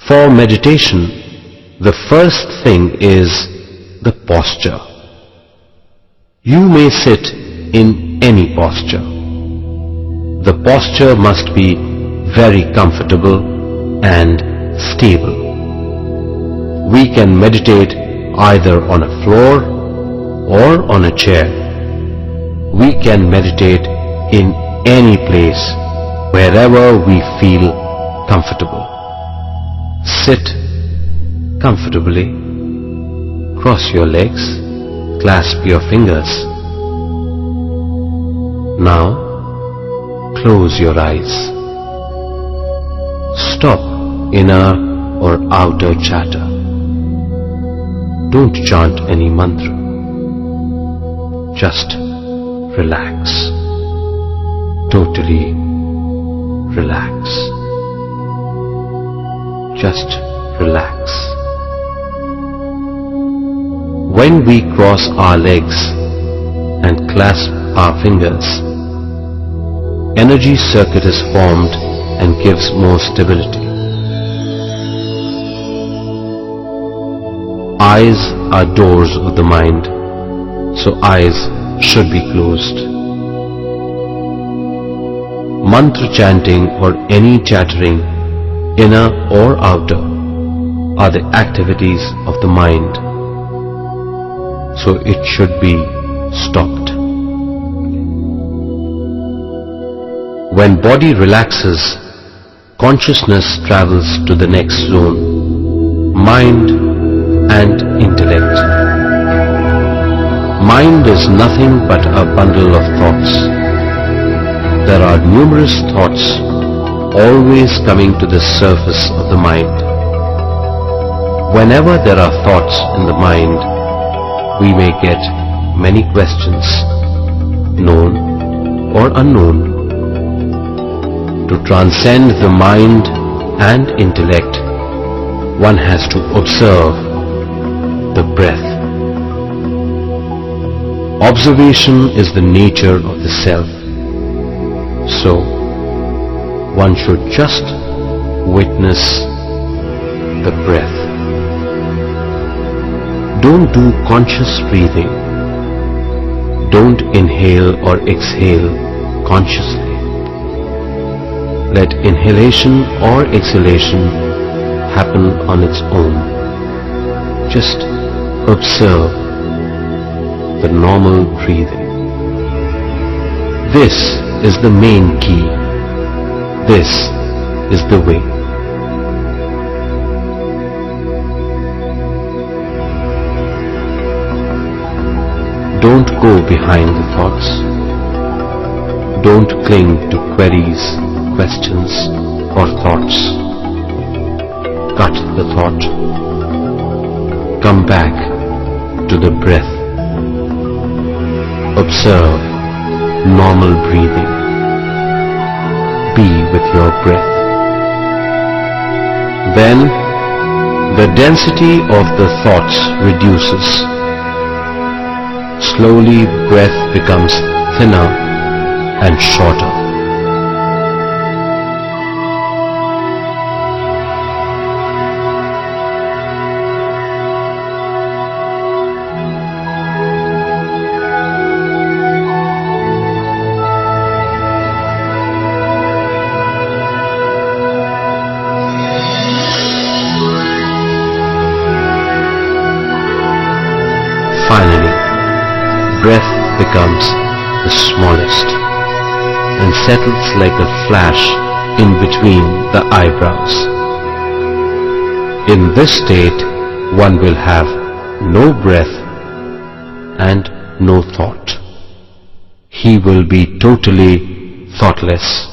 For meditation, the first thing is the posture. You may sit in any posture. The posture must be very comfortable and stable. We can meditate either on a floor or on a chair. We can meditate in any place, wherever we feel comfortable. Sit comfortably, cross your legs, clasp your fingers. Now, close your eyes. Stop inner or outer chatter. Don't chant any mantra. Just relax. Totally relax. Just relax. When we cross our legs and clasp our fingers, energy circuit is formed and gives more stability. Eyes are doors of the mind, so eyes should be closed. Mantra chanting or any chattering, inner or outer, are the activities of the mind, so it should be stopped. When body relaxes, consciousness travels to the next zone, mind and intellect. Mind is nothing but a bundle of thoughts. There are numerous thoughts always coming to the surface of the mind. Whenever there are thoughts in the mind, we may get many questions, known or unknown. To transcend the mind and intellect, one has to observe the breath. Observation is the nature of the self. So, one should just witness the breath. Don't do conscious breathing. Don't inhale or exhale consciously. Let inhalation or exhalation happen on its own. Just observe the normal breathing. This is the main key. This is the way. Don't go behind the thoughts. Don't cling to queries, questions or thoughts. Cut the thought. Come back to the breath. Observe normal breathing. Be with your breath. Then the density of the thoughts reduces. Slowly breath becomes thinner and shorter. Finally, breath becomes the smallest and settles like a flash in between the eyebrows. In this state, one will have no breath and no thought. He will be totally thoughtless.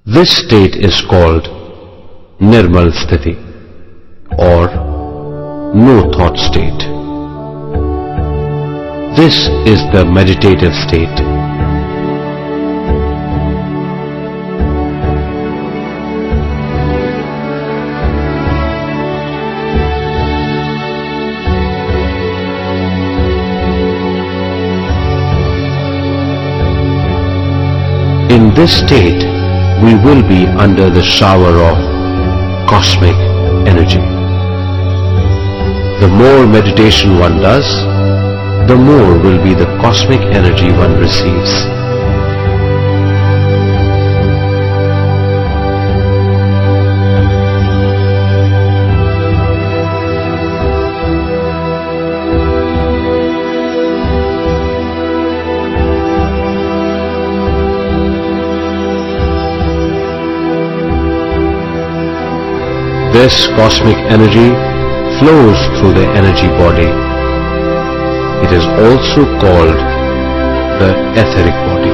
This state is called Nirmal Sthiti or no thought state. This is the meditative state. In this state, we will be under the shower of cosmic energy. The more meditation one does, the more will be the cosmic energy one receives. This cosmic energy flows through the energy body. It is also called the etheric body.